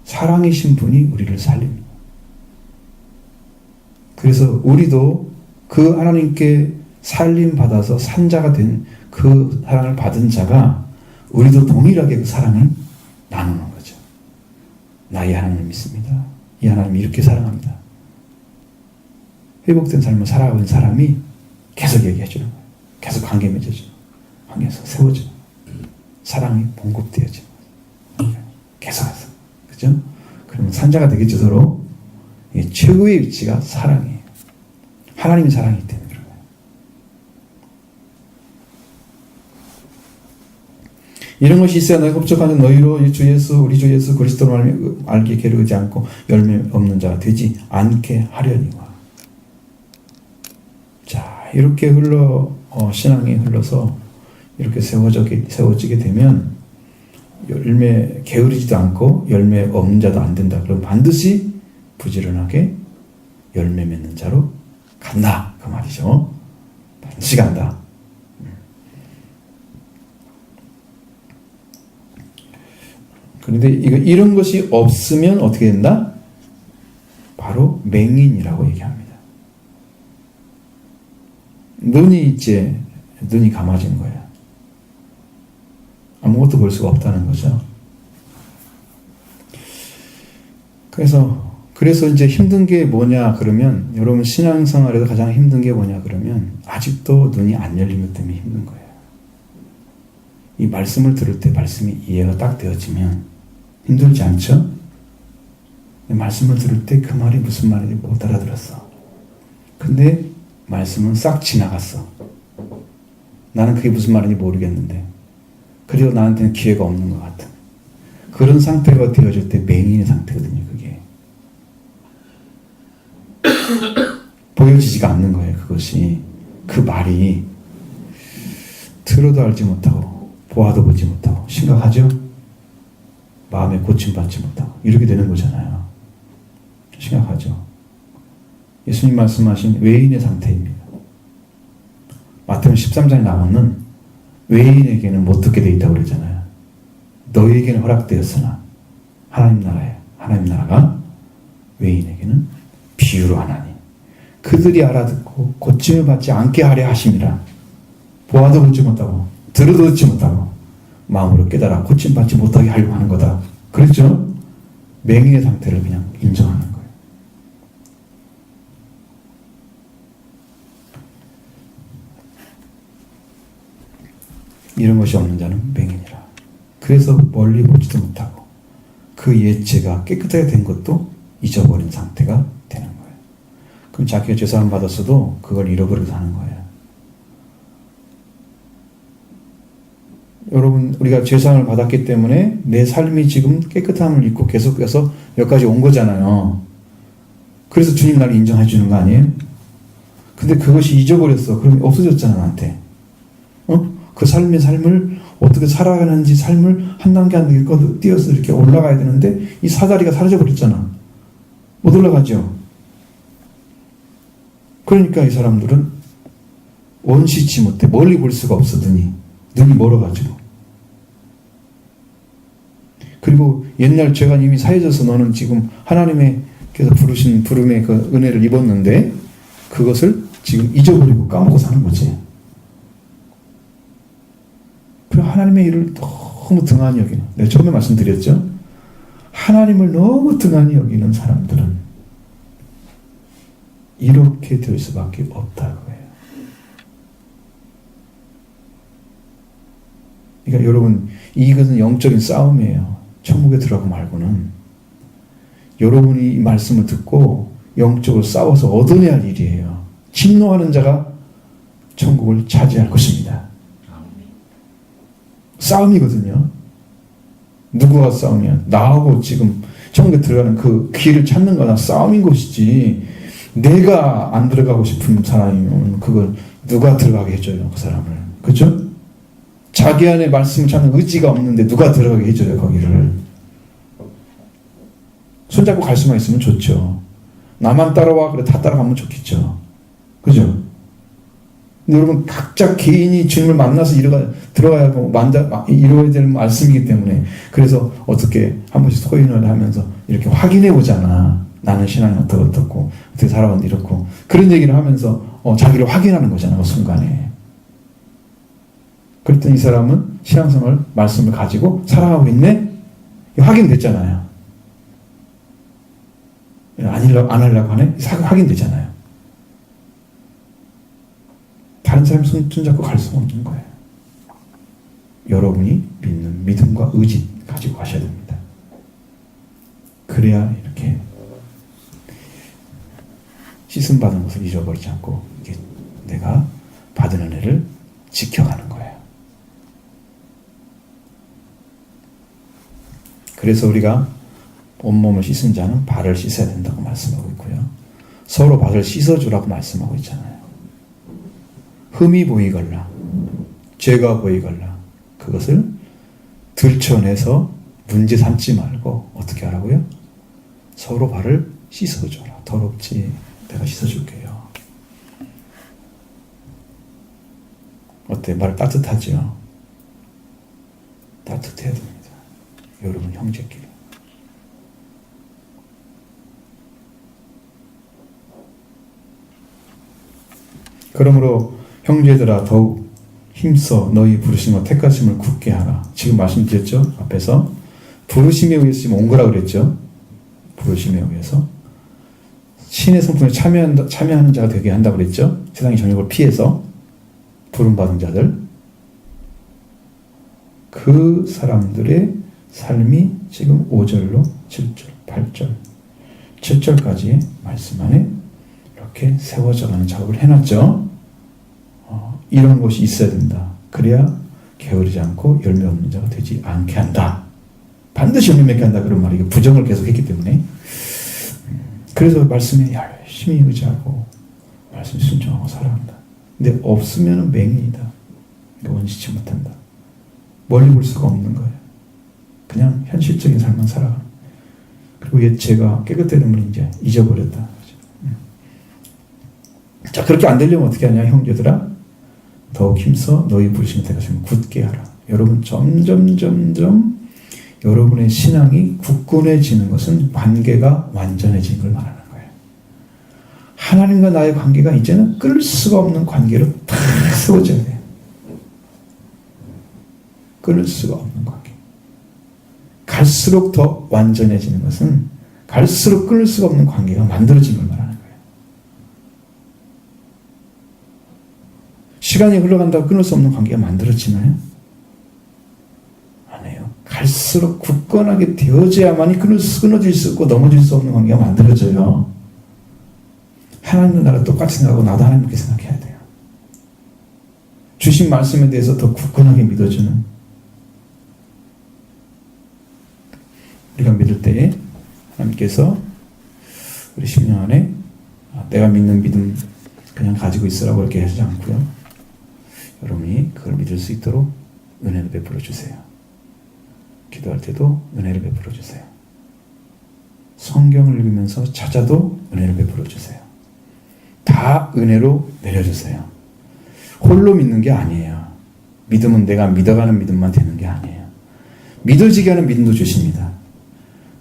사랑이신 분이 우리를 살립니다. 그래서 우리도 그 하나님께 살림 받아서 산자가 된 그 사랑을 받은 자가 우리도 동일하게 그 사랑을 나누는 거죠. 나 이 하나님을 믿습니다. 이 하나님이 이렇게 사랑합니다. 회복된 삶을 살아가고 있는 사람이 계속 얘기해 주는 거예요. 계속 관계 맺어주는 거예요. 관계에서 세워주는 거예요. 사랑이 공급되어지는 거예요. 계속해서. 그죠? 그러면 산자가 되겠죠, 서로. 최고의 위치가 사랑이에요. 하나님이 사랑이기 때문에 그런 거예요. 이런 것이 있어야 너희 흡족하는 너희로 우리 주 예수 그리스도로 알게 게으르지 않고 열매 없는 자가 되지 않게 하려니와. 자, 이렇게 신앙이 흘러서 이렇게 세워지게 되면 열매 게으르지도 않고 열매 없는 자도 안 된다. 그럼 반드시 부지런하게 열매 맺는 자로 간다. 그 말이죠. 반드시 간다. 그런데 이런 것이 없으면 어떻게 된다? 바로 맹인이라고 얘기합니다. 눈이 감아진 거예요. 아무것도 볼 수가 없다는 거죠. 그래서 이제 힘든 게 뭐냐 그러면, 여러분 신앙생활에서 가장 힘든 게 뭐냐 그러면 아직도 눈이 안 열린 것 때문에 힘든 거예요. 이 말씀을 들을 때 말씀이 이해가 딱 되어지면 힘들지 않죠? 말씀을 들을 때 그 말이 무슨 말인지 못 알아들었어. 근데 말씀은 싹 지나갔어. 나는 그게 무슨 말인지 모르겠는데 그래도 나한테는 기회가 없는 것 같은 그런 상태가 되어질 때 맹인의 상태거든요. 그게 보여지지가 않는 거예요. 그것이, 그 말이 들어도 알지 못하고 보아도 보지 못하고 심각하죠? 마음에 고침받지 못하고 이렇게 되는 거잖아요. 심각하죠? 예수님 말씀하신 외인의 상태입니다. 마태복음 13장에 나오는 외인에게는 못 듣게 돼 있다고 그러잖아요. 너희에게는 허락되었으나 하나님 나라가 외인에게는 비유로 하나니 그들이 알아듣고 고침을 받지 않게 하려 하심이라. 보아도 보지 못하고 들어도 듣지 못하고 마음으로 깨달아 고침받지 못하게 하려고 하는 거다. 그렇죠? 맹인의 상태를 그냥 인정하는 거예요. 이런 것이 없는 자는 맹인이라. 그래서 멀리 보지도 못하고 그 예체가 깨끗하게 된 것도 잊어버린 상태가 되는 거예요. 그럼 자기가 죄사함 받았어도 그걸 잃어버리고 사는 거예요. 여러분, 우리가 죄사함을 받았기 때문에 내 삶이 지금 깨끗함을 입고 계속해서 여기까지 온 거잖아요. 그래서 주님 나를 인정해 주는 거 아니에요? 근데 그것이 잊어버렸어. 그럼 없어졌잖아, 나한테. 그 삶을 어떻게 살아가는지 삶을 한 단계 한 단계 뛰어서 이렇게 올라가야 되는데 이 사다리가 사라져버렸잖아. 못 올라가죠. 그러니까 이 사람들은 원시치 못해. 멀리 볼 수가 없어. 눈이 멀어가지고. 그리고 옛날 죄가 이미 사해져서 너는 지금 하나님께서 부르신 부름의 그 은혜를 입었는데 그것을 지금 잊어버리고 까먹고 사는 거지. 그리고 하나님의 일을 너무 등한히 여기는, 내가 처음에 말씀드렸죠? 하나님을 너무 등한히 여기는 사람들은 이렇게 될 수밖에 없다고 해요. 그러니까 여러분, 이것은 영적인 싸움이에요. 천국에 들어가고 말고는. 여러분이 이 말씀을 듣고 영적으로 싸워서 얻어내야 할 일이에요. 진노하는 자가 천국을 차지할 것입니다. 싸움이거든요. 누구가 싸우냐? 나하고 지금 천국에 들어가는 그 길을 찾는 거나 싸움인 것이지, 내가 안 들어가고 싶은 사람이면 그걸 누가 들어가게 해줘요, 그 사람을. 그죠? 자기 안에 말씀을 찾는 의지가 없는데 누가 들어가게 해줘요, 거기를. 손잡고 갈 수만 있으면 좋죠. 나만 따라와, 그래, 다 따라가면 좋겠죠. 그죠? 여러분, 각자 개인이 주님을 만나서 들어가야 하고 이루어야 될 말씀이기 때문에, 그래서 어떻게 한 번씩 소인을 하면서 이렇게 확인해 보잖아. 나는 신앙이 어떻고 어떻게 살아왔는데 이렇고, 그런 얘기를 하면서 자기를 확인하는 거잖아, 그 순간에. 그랬더니 이 사람은 신앙생활 말씀을 가지고 살아가고 있네?안 하려고 하네? 확인되잖아요. 다른 사람 손잡고 갈 수 없는 거예요. 여러분이 믿는 믿음과 의지 가지고 가셔야 됩니다. 그래야 이렇게 씻음 받은 것을 잊어버리지 않고 이게 내가 받은 은혜를 지켜가는 거예요. 그래서 우리가 온몸을 씻은 자는 발을 씻어야 된다고 말씀하고 있고요. 서로 발을 씻어주라고 말씀하고 있잖아요. 흠이 보이걸라, 죄가 보이걸라, 그것을 들춰내서 문제 삼지 말고 어떻게 하라고요? 서로 발을 씻어줘라. 더럽지? 내가 씻어줄게요. 어때? 말 따뜻하죠? 따뜻해야 됩니다. 여러분 형제끼리. 그러므로 형제들아 더욱 힘써 너희 부르심과 택하심을 굳게 하라. 지금 말씀드렸죠? 앞에서 부르심에 의해서 지금 온 거라 그랬죠? 부르심에 의해서 신의 성품에 참여하는 자가 되게 한다고 그랬죠? 세상의 정욕을 피해서 부름받은 자들, 그 사람들의 삶이 지금 5절로 7절, 8절, 7절까지의 말씀 안에 이렇게 세워져가는 작업을 해놨죠. 이런 것이 있어야 된다. 그래야 게으르지 않고 열매 없는 자가 되지 않게 한다. 반드시 열매 맺게 한다. 그런 말이 부정을 계속했기 때문에 그래서 말씀에 열심히 의지하고 말씀에 순종하고 살아간다. 근데 없으면 맹인이다. 원시치 못한다. 멀리 볼 수가 없는 거예요. 그냥 현실적인 삶만 살아가는. 그리고 옛 죄가 깨끗해짐을 이제 잊어버렸다. 자, 그렇게 안 되려면 어떻게 하냐, 형제들아? 더욱 힘써 너희 부르심을 택하시면 굳게 하라. 여러분 점점 여러분의 신앙이 굳건해지는 것은 관계가 완전해지는 걸 말하는 거예요. 하나님과 나의 관계가 이제는 끊을 수가 없는 관계로 딱 세워져야 돼요. 끊을 수가 없는 관계. 갈수록 더 완전해지는 것은 갈수록 끊을 수가 없는 관계가 만들어지는 걸 말하는 거예요. 시간이 흘러간다고 끊을 수 없는 관계가 만들어지나요? 안 해요. 갈수록 굳건하게 되어져야만이 끊어질 수 없고 넘어질 수 없는 관계가 만들어져요. 하나님도 나랑 똑같이 생각하고 나도 하나님께 생각해야 돼요. 주신 말씀에 대해서 더 굳건하게 믿어주는, 우리가 믿을 때에 하나님께서 우리 10년 안에 내가 믿는 믿음 그냥 가지고 있으라고 이렇게 하지 않고요. 여러분이 그걸 믿을 수 있도록 은혜를 베풀어 주세요. 기도할 때도 은혜를 베풀어 주세요. 성경을 읽으면서 찾아도 은혜를 베풀어 주세요. 다 은혜로 내려주세요. 홀로 믿는 게 아니에요. 믿음은 내가 믿어가는 믿음만 되는 게 아니에요. 믿어지게 하는 믿음도 주십니다.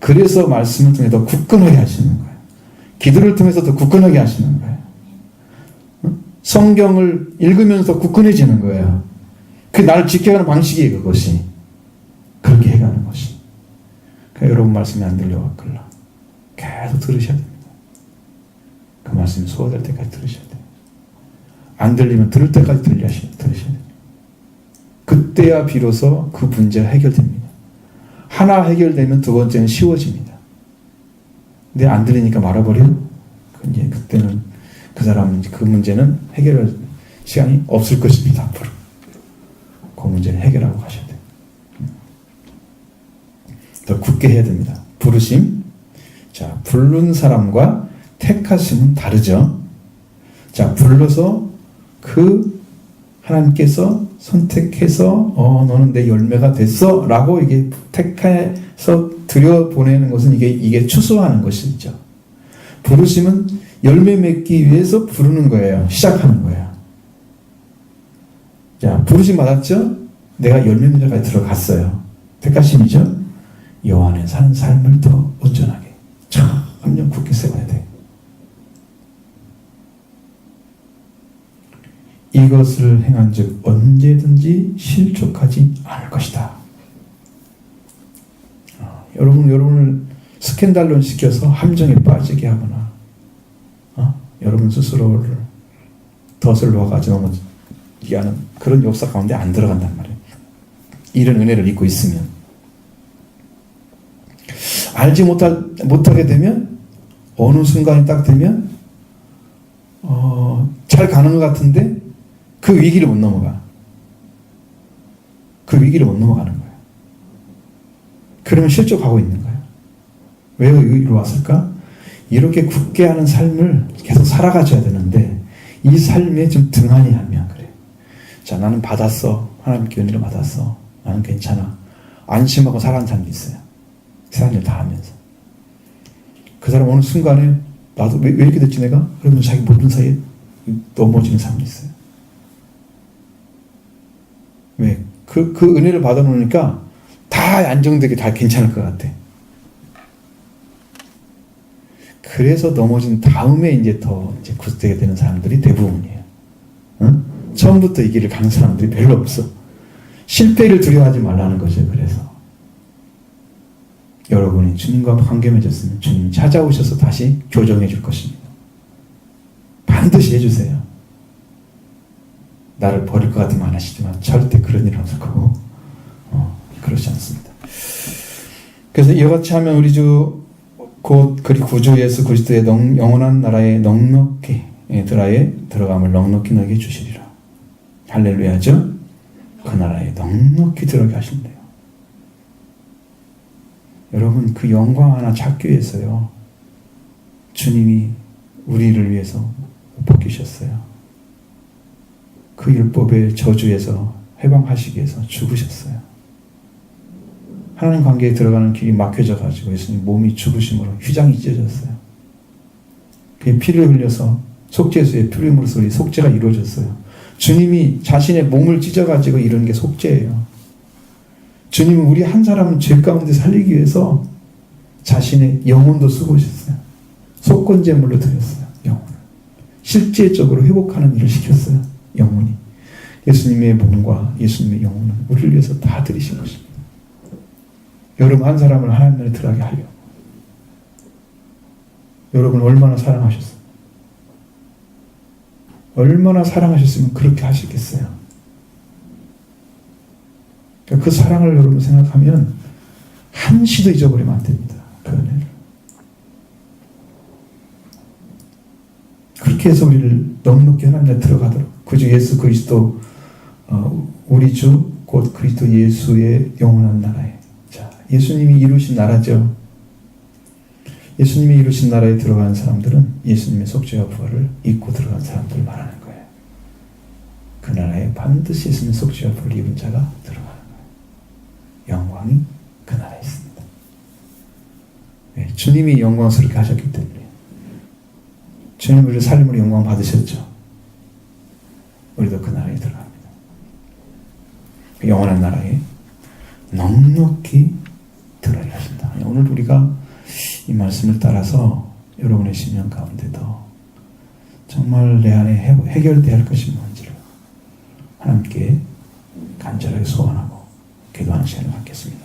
그래서 말씀을 통해 더 굳건하게 하시는 거예요. 기도를 통해서 더 굳건하게 하시는 거예요. 성경을 읽으면서 굳건해지는 거예요. 그 나를 지켜가는 방식이에요. 그것이. 그렇게 해가는 것이. 그러니까 여러분 말씀이 안 들려왔걸라. 계속 들으셔야 됩니다. 그 말씀이 소화될 때까지 들으셔야 돼요. 안 들리면 들을 때까지 들으셔야 돼요. 그때야 비로소 그 문제가 해결됩니다. 하나 해결되면 두 번째는 쉬워집니다. 근데 안 들리니까 말아버려요? 이제 그때는 그 사람은 그 문제는 해결할 시간이 없을 것입니다. 앞으로. 그 문제를 해결하고 가셔야 돼요. 더 굳게 해야 됩니다. 부르심. 자, 부른 사람과 택하심은 다르죠. 자, 불러서 그 하나님께서 선택해서 너는 내 열매가 됐어 라고 이게 택해서 들여보내는 것은 이게 추수하는 것이죠. 부르심은 열매 맺기 위해서 부르는 거예요. 시작하는 거예요. 자, 부르심 받았죠? 내가 열매 맺어까지 들어갔어요. 택하심이죠? 여호와 안에 사는 삶을 더 온전하게 점점 굳게 세워야 돼. 이것을 행한 즉 언제든지 실족하지 않을 것이다. 여러분을 스캔들론 시켜서 함정에 빠지게 하거나 여러분 스스로를 덫을 놓아가지고 넘어지게 하는 그런 역사 가운데 안 들어간단 말이에요. 이런 은혜를 입고 있으면. 알지 못하게 되면 어느 순간이 딱 되면 잘 가는 것 같은데 그 위기를 못 넘어가. 그 위기를 못 넘어가는 거예요. 그러면 실족하고 있는 거예요. 왜 여기로 왔을까? 이렇게 굳게 하는 삶을 계속 살아가줘야 되는데 이 삶에 좀 등한히 하면 그래. 자, 나는 받았어. 하나님께 은혜를 받았어. 나는 괜찮아. 안심하고 살아가는 사람도 있어요. 세상일 다 하면서. 그 사람 어느 순간에 나도 왜 이렇게 됐지 내가? 그러면 자기 모든 사이에 넘어지는 사람도 있어요. 왜? 그 은혜를 받아놓으니까 다 안정되게 다 괜찮을 것 같아. 그래서 넘어진 다음에 이제 더 이제 굳게 되는 사람들이 대부분이에요. 응? 처음부터 이 길을 가는 사람들이 별로 없어. 실패를 두려워하지 말라는 거죠. 그래서 여러분이 주님과 관계 맺었으면 주님이 찾아오셔서 다시 교정해 줄 것입니다. 반드시 해주세요. 나를 버릴 것 같으면 안 하시지만 절대 그런 일은 없을 거고 그렇지 않습니다. 그래서 이와 같이 하면 우리 주 곧 그리 구주 예수 그리스도의 영원한 나라에 넉넉히 들어감을 넉넉히 너에게 주시리라. 할렐루야죠? 그 나라에 넉넉히 들어가게 하신대요. 여러분 그 영광 하나 찾기 위해서요. 주님이 우리를 위해서 못 벗기셨어요. 그 율법의 저주에서 해방하시기 위해서 죽으셨어요. 하나님 관계에 들어가는 길이 막혀져 가지고 예수님 몸이 죽으심으로 휘장이 찢어졌어요. 그게 피를 흘려서 속죄수의 피를 흘림으로써 우리 속죄가 이루어졌어요. 주님이 자신의 몸을 찢어 가지고 이루는 게 속죄예요. 주님은 우리 한 사람은 죄 가운데 살리기 위해서 자신의 영혼도 쓰고오셨어요. 속건제물로 드렸어요. 영혼을. 실제적으로 회복하는 일을 시켰어요. 영혼이. 예수님의 몸과 예수님의 영혼은 우리를 위해서 다 드리신 것입니다. 여러분 한 사람을 하나님 나라에 들어가게 하려고. 여러분 얼마나 사랑하셨어요? 얼마나 사랑하셨으면 그렇게 하시겠어요? 그 사랑을 여러분 생각하면 한시도 잊어버리면 안 됩니다. 그 은혜를. 그렇게 해서 우리를 넉넉히 하나님 나라에 들어가도록 그 주 예수 그리스도 우리 주 곧 그리스도 예수의 영원한 나라에 예수님이 이루신 나라죠. 예수님이 이루신 나라에 들어가는 사람들은 예수님의 속죄와 부활을 잊고 들어간 사람들을 말하는 거예요. 그 나라에 반드시 예수님의 속죄와 부활을 입은 자가 들어가는 거예요. 영광이 그 나라에 있습니다. 네, 주님이 영광스럽게 하셨기 때문에 주님 우리를 삶으로 영광 받으셨죠. 우리도 그 나라에 들어갑니다. 그 영원한 나라에 넉넉히 들어가게 하신다. 오늘 우리가 이 말씀을 따라서 여러분의 심령 가운데도 정말 내 안에 해결되어야 할 것이 뭔지를 하나님께 간절하게 소원하고 기도하는 시간을 갖겠습니다.